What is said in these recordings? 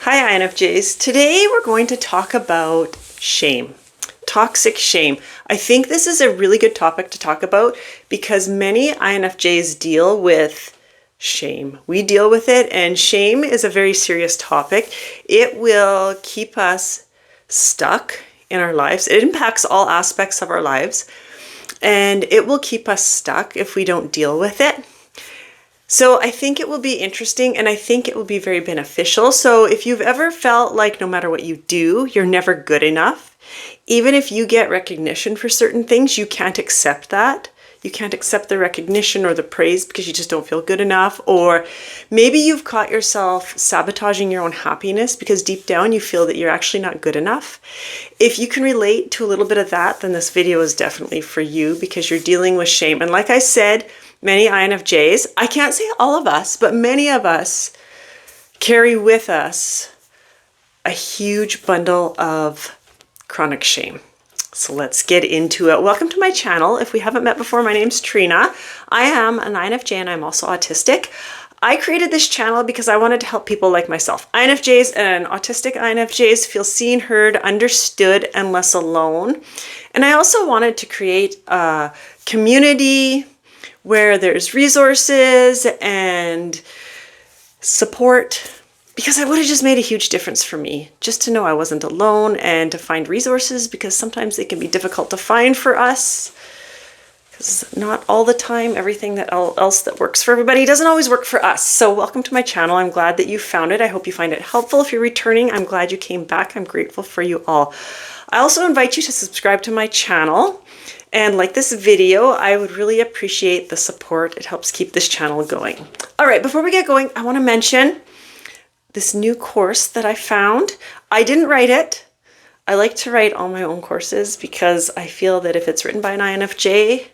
Hi INFJs. Today we're going to talk about shame, toxic shame. I think this is a really good topic to talk about because many INFJs deal with shame. We deal with it, and shame is a very serious topic. It will keep us stuck in our lives. It impacts all aspects of our lives, and it will keep us stuck if we don't deal with it. So I think it will be interesting, and I think it will be very beneficial. So if you've ever felt like no matter what you do, you're never good enough, even if you get recognition for certain things, you can't accept that. You can't accept the recognition or the praise because you just don't feel good enough. Or maybe you've caught yourself sabotaging your own happiness because deep down you feel that you're actually not good enough. If you can relate to a little bit of that, then this video is definitely for you because you're dealing with shame. And like I said, many INFJs, I can't say all of us, but many of us carry with us a huge bundle of chronic shame. So let's get into it. Welcome to my channel. If we haven't met before, my name's Trina. I am an INFJ and I'm also autistic. I created this channel because I wanted to help people like myself. INFJs and autistic INFJs feel seen, heard, understood, and less alone. And I also wanted to create a community where there's resources and support, because it would have just made a huge difference for me just to know I wasn't alone and to find resources, because sometimes they can be difficult to find for us because not all the time everything that else that works for everybody doesn't always work for us. So welcome to my channel. I'm glad that you found it. I hope you find it helpful. If you're returning, I'm glad you came back. I'm grateful for you all. I also invite you to subscribe to my channel. And like this video, I would really appreciate the support. It helps keep this channel going. All right, before we get going, I want to mention this new course that I found. I didn't write it. I like to write all my own courses because I feel that if it's written by an INFJ,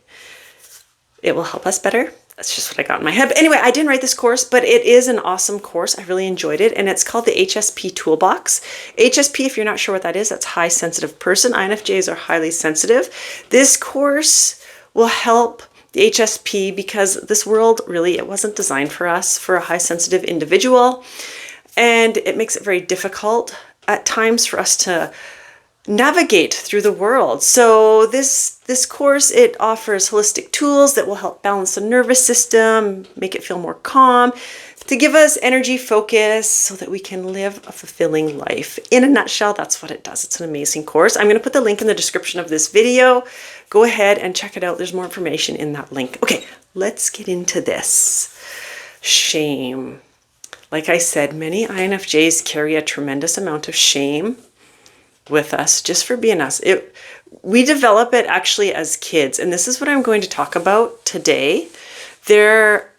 it will help us better. That's just what I got in my head. But anyway, I didn't write this course, but it is an awesome course. I really enjoyed it. And it's called the HSP Toolbox. HSP, if you're not sure what that is, that's high sensitive person. INFJs are highly sensitive. This course will help the HSP because this world really, it wasn't designed for us, for a high sensitive individual. And it makes it very difficult at times for us to navigate through the world. So this course, it offers holistic tools that will help balance the nervous system, make it feel more calm, to give us energy, focus, so that we can live a fulfilling life. In a nutshell, that's what it does. It's an amazing course. I'm going to put the link in the description of this video. Go ahead and check it out. There's more information in that link. Okay, let's get into this. Shame. Like I said, many INFJs carry a tremendous amount of shame with us just for being us. We develop it actually as kids, and this is what I'm going to talk about today. There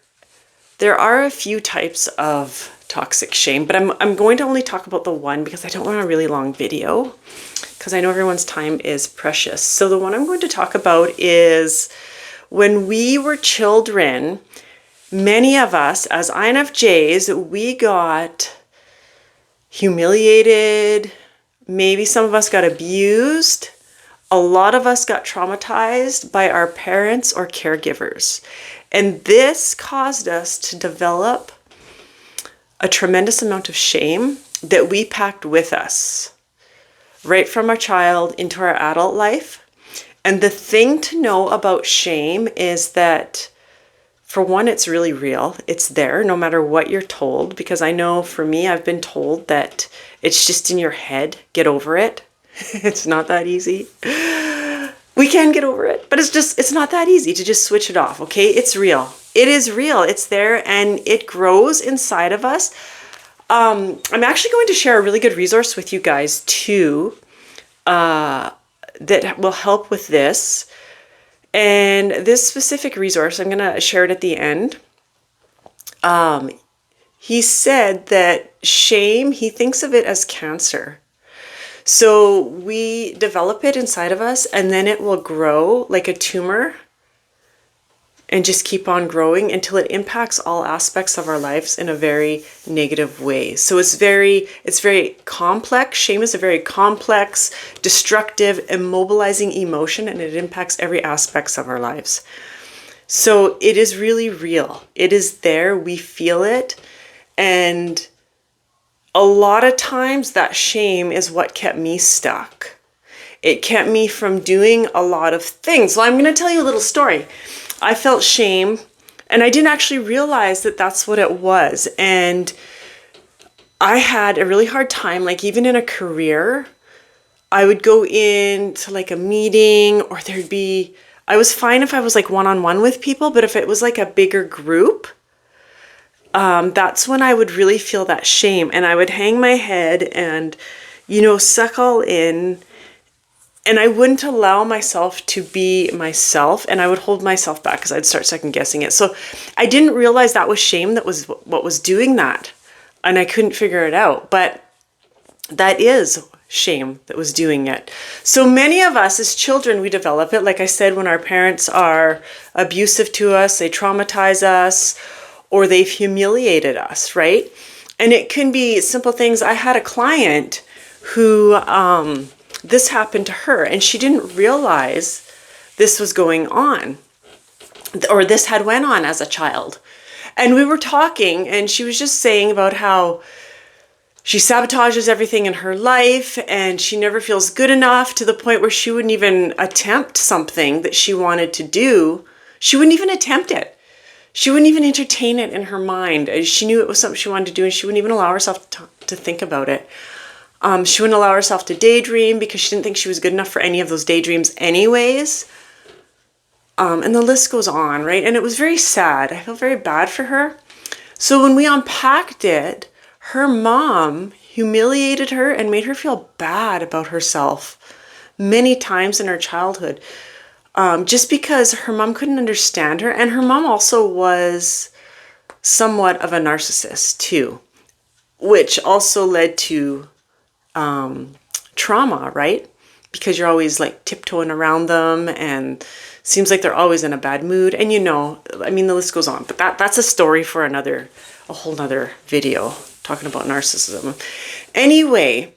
are a few types of toxic shame, but I'm going to only talk about the one because I don't want a really long video because I know everyone's time is precious. So the one I'm going to talk about is when we were children, many of us as INFJs, we got humiliated. Maybe some of us got abused. A lot of us got traumatized by our parents or caregivers. And this caused us to develop a tremendous amount of shame that we packed with us right from our child into our adult life. And the thing to know about shame is that, for one, it's really real. It's there no matter what you're told, because I know for me, I've been told that it's just in your head. Get over it. It's not that easy. We can get over it, but it's not that easy to just switch it off, okay? It's real. It is real. It's there and it grows inside of us. I'm actually going to share a really good resource with you guys too that will help with this. And this specific resource, I'm going to share it at the end. He said that shame, he thinks of it as cancer. So we develop it inside of us and then it will grow like a tumor and just keep on growing until it impacts all aspects of our lives in a very negative way. So it's very complex. Shame is a very complex, destructive, immobilizing emotion, and it impacts every aspects of our lives. So it is really real. It is there. We feel it. And a lot of times that shame is what kept me stuck. It kept me from doing a lot of things. So I'm going to tell you a little story. I felt shame and I didn't actually realize that that's what it was. And I had a really hard time, like even in a career, I would go into like a meeting or I was fine if I was like one-on-one with people, but if it was like a bigger group, that's when I would really feel that shame and I would hang my head and, suck all in. And I wouldn't allow myself to be myself and I would hold myself back because I'd start second guessing it. So I didn't realize that was shame that was what was doing that. And I couldn't figure it out. But that is shame that was doing it. So many of us as children, we develop it. Like I said, when our parents are abusive to us, they traumatize us, or they've humiliated us, right? And it can be simple things. I had a client who, this happened to her and she didn't realize this was going on or this had went on as a child. And we were talking and she was just saying about how she sabotages everything in her life and she never feels good enough to the point where she wouldn't even attempt something that she wanted to do. She wouldn't even attempt it. She wouldn't even entertain it in her mind. She knew it was something she wanted to do and she wouldn't even allow herself to think about it. She wouldn't allow herself to daydream because she didn't think she was good enough for any of those daydreams anyways. And the list goes on, right? And it was very sad. I felt very bad for her. So when we unpacked it, her mom humiliated her and made her feel bad about herself many times in her childhood. Just because her mom couldn't understand her. And her mom also was somewhat of a narcissist too, which also led to trauma, right? Because you're always like tiptoeing around them and seems like they're always in a bad mood. And the list goes on, but that's a story for a whole nother video talking about narcissism. Anyway,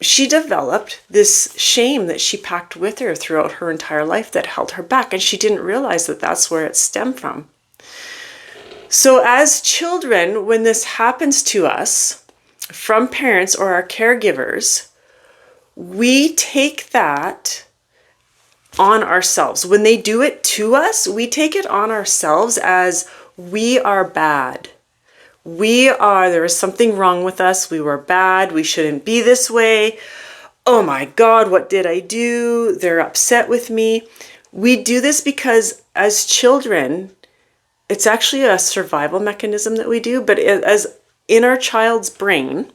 she developed this shame that she packed with her throughout her entire life that held her back. And she didn't realize that that's where it stemmed from. So as children, when this happens to us, from parents or our caregivers, we take that on ourselves. When they do it to us, we take it on ourselves as we are bad. There is something wrong with us. We were bad. We shouldn't be this way. Oh my God, what did I do? They're upset with me. We do this because as children, it's actually a survival mechanism that we do, but as in our child's brain,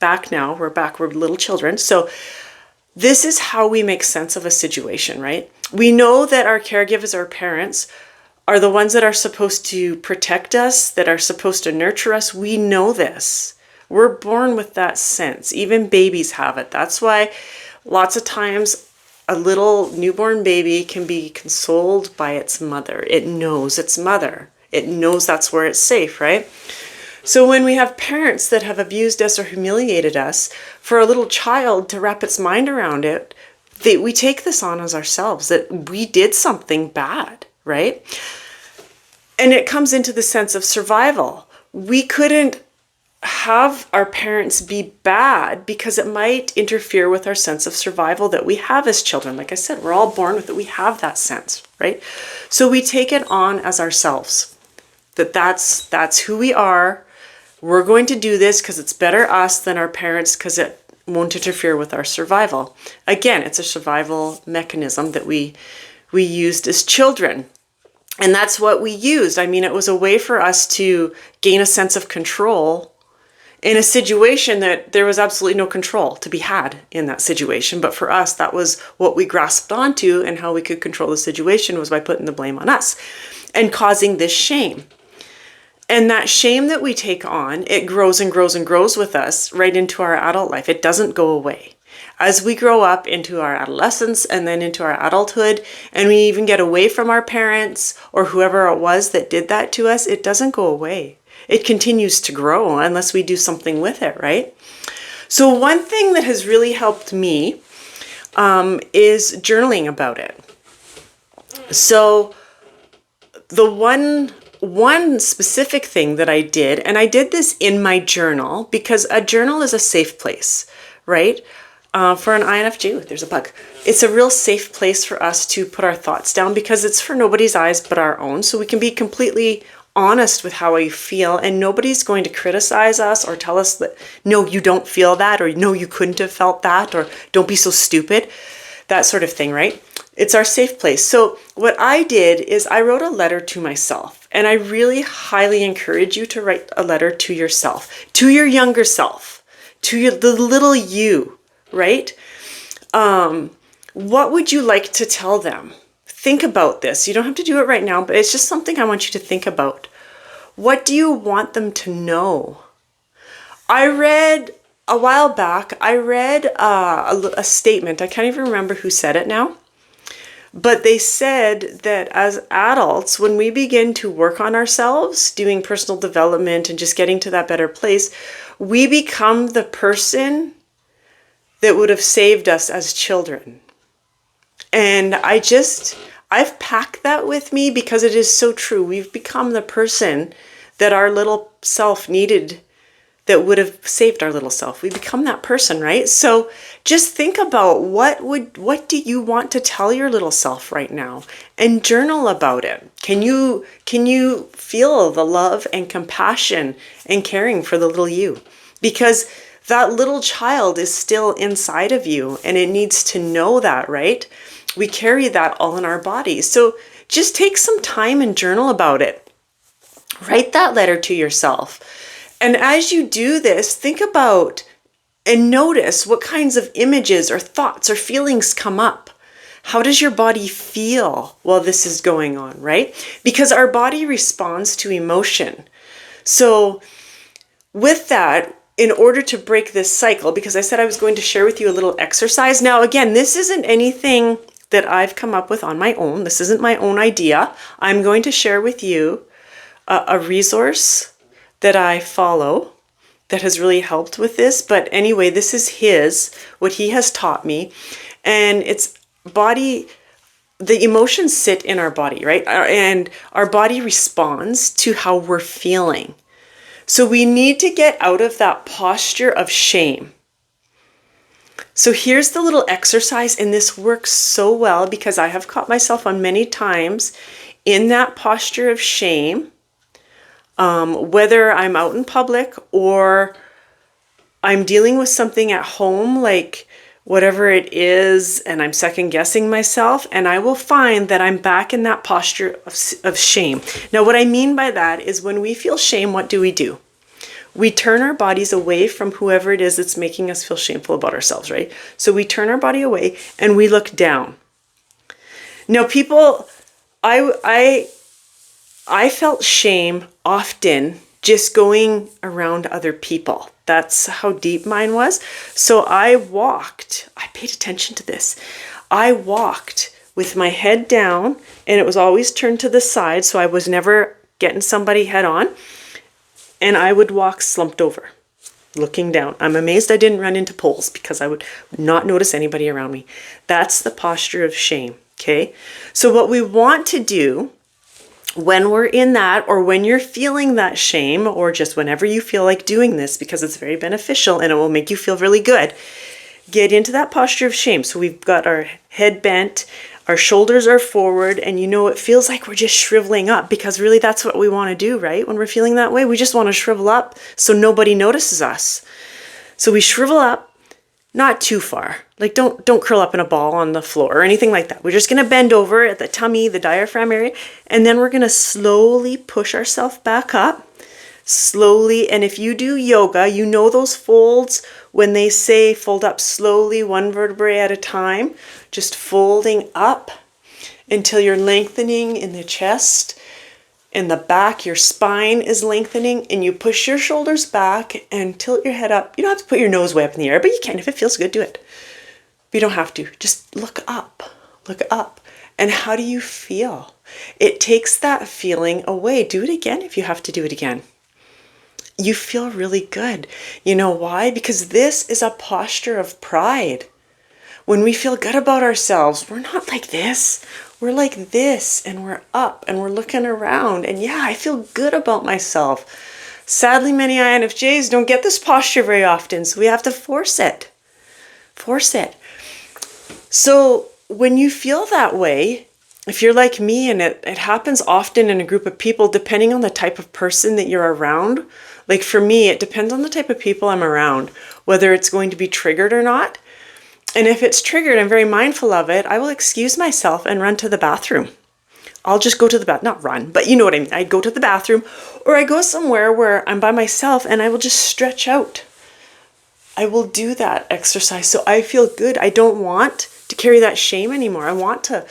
we're little children. So this is how we make sense of a situation, right? We know that our caregivers, our parents, are the ones that are supposed to protect us, that are supposed to nurture us. We know this. We're born with that sense. Even babies have it. That's why lots of times a little newborn baby can be consoled by its mother. It knows its mother. It knows that's where it's safe, right? So when we have parents that have abused us or humiliated us, for a little child to wrap its mind around it, we take this on as ourselves, that we did something bad, right? And it comes into the sense of survival. We couldn't have our parents be bad because it might interfere with our sense of survival that we have as children. Like I said, we're all born with it. We have that sense, right? So we take it on as ourselves, that's who we are. We're going to do this because it's better us than our parents because it won't interfere with our survival. Again, it's a survival mechanism that we used as children. And that's what we used. It was a way for us to gain a sense of control in a situation that there was absolutely no control to be had in that situation. But for us, that was what we grasped onto, and how we could control the situation was by putting the blame on us and causing this shame. And that shame that we take on, it grows and grows and grows with us right into our adult life. It doesn't go away. As we grow up into our adolescence and then into our adulthood, and we even get away from our parents or whoever it was that did that to us, it doesn't go away. It continues to grow unless we do something with it, right? So one thing that has really helped me is journaling about it. So the one one specific thing that I did, and I did this in my journal because a journal is a safe place, right? For an INFJ, there's a bug. It's a real safe place for us to put our thoughts down because it's for nobody's eyes but our own. So we can be completely honest with how we feel, and nobody's going to criticize us or tell us that, no, you don't feel that, or no, you couldn't have felt that, or don't be so stupid, that sort of thing, right? It's our safe place. So what I did is I wrote a letter to myself, and I really highly encourage you to write a letter to yourself, to your younger self, to the little you, right? What would you like to tell them? Think about this. You don't have to do it right now, but it's just something I want you to think about. What do you want them to know? I read a while back, a statement. I can't even remember who said it now. But they said that as adults, when we begin to work on ourselves, doing personal development and just getting to that better place, we become the person that would have saved us as children. And I've packed that with me because it is so true. We've become the person that our little self needed, that would have saved our little self. We become that person, right? So just think about what do you want to tell your little self right now, and journal about it. Can you feel the love and compassion and caring for the little you? Because that little child is still inside of you, and it needs to know that, right? We carry that all in our bodies. So just take some time and journal about it. Write that letter to yourself. And as you do this, think about and notice what kinds of images or thoughts or feelings come up. How does your body feel while this is going on, right? Because our body responds to emotion. So with that, in order to break this cycle, because I said I was going to share with you a little exercise. Now, again, this isn't anything that I've come up with on my own. This isn't my own idea. I'm going to share with you a resource that I follow that has really helped with this. But anyway, this is what he has taught me. And it's the emotions sit in our body, right? And our body responds to how we're feeling. So we need to get out of that posture of shame. So here's the little exercise, and this works so well because I have caught myself on many times in that posture of shame, whether I'm out in public or I'm dealing with something at home, like whatever it is, and I'm second guessing myself, and I will find that I'm back in that posture of shame. Now, what I mean by that is when we feel shame, what do? We turn our bodies away from whoever it is that's making us feel shameful about ourselves, right? So we turn our body away and we look down. Now, people, I felt shame often just going around other people. That's how deep mine was. So I paid attention to this. I walked with my head down, and it was always turned to the side, so I was never getting somebody head on. And I would walk slumped over, looking down. I'm amazed I didn't run into poles because I would not notice anybody around me. That's the posture of shame, okay? So what we want to do when we're in that, or when you're feeling that shame, or just whenever you feel like doing this, because it's very beneficial and it will make you feel really good, get into that posture of shame. So we've got our head bent, our shoulders are forward, and it feels like we're just shriveling up, because really that's what we want to do, right? When we're feeling that way, we just want to shrivel up so nobody notices us. So we shrivel up, not too far. Like don't curl up in a ball on the floor or anything like that. We're just going to bend over at the tummy, the diaphragm area, and then we're going to slowly push ourselves back up. Slowly. And if you do yoga, you know those folds when they say fold up slowly, one vertebrae at a time, just folding up until you're lengthening in the chest, in the back, your spine is lengthening, and you push your shoulders back and tilt your head up. You don't have to put your nose way up in the air, but you can. If it feels good, do it. But you don't have to. Just look up. Look up. And how do you feel? It takes that feeling away. Do it again if you have to do it again. You feel really good. You know why? Because this is a posture of pride. When we feel good about ourselves, we're not like this. we're like this and we're up and we're looking around and yeah, I feel good about myself. Sadly, many INFJs don't get this posture very often, so we have to force it. Force it. So when you feel that way, if you're like me and it happens often in a group of people, depending on the type of person that you're around, like for me, it depends on the type of people I'm around, whether it's going to be triggered or not. And if it's triggered, I'm very mindful of it. I will excuse myself and run to the bathroom. I'll just go to the bathroom, not run, but you know what I mean. I go to the bathroom or I go somewhere where I'm by myself and I will just stretch out. I will do that exercise so I feel good. I don't want to carry that shame anymore. I want to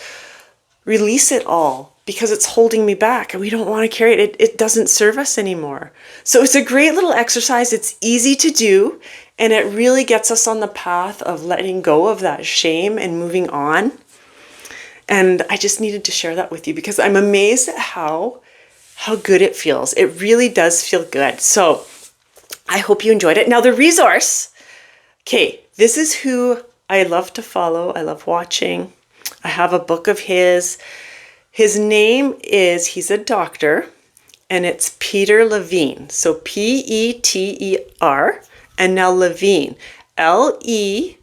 release it all because it's holding me back and we don't want to carry it. It doesn't serve us anymore. So it's a great little exercise. It's easy to do and it really gets us on the path of letting go of that shame and moving on. And I just needed to share that with you because I'm amazed at how good it feels. It really does feel good. So I hope you enjoyed it. Now the resource, okay, this is who I love to follow. I love watching. I have a book of his. His name is, he's a doctor, and it's Peter Levine. So Peter, and now Levine. Levine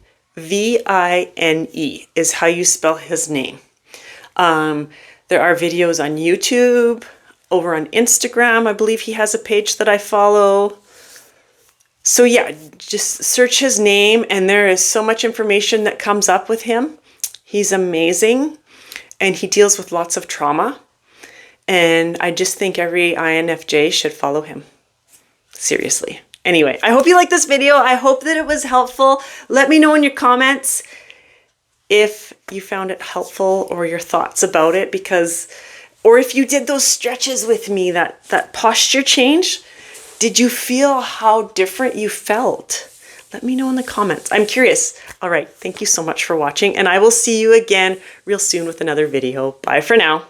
is how you spell his name. There are videos on YouTube, over on Instagram. I believe he has a page that I follow. So yeah, just search his name and there is so much information that comes up with him. He's amazing and he deals with lots of trauma. And I just think every INFJ should follow him. Seriously. Anyway, I hope you liked this video. I hope that it was helpful. Let me know in your comments if you found it helpful or your thoughts about it or if you did those stretches with me, that posture change. Did you feel how different you felt? Let me know in the comments. I'm curious. All right. Thank you so much for watching and I will see you again real soon with another video. Bye for now.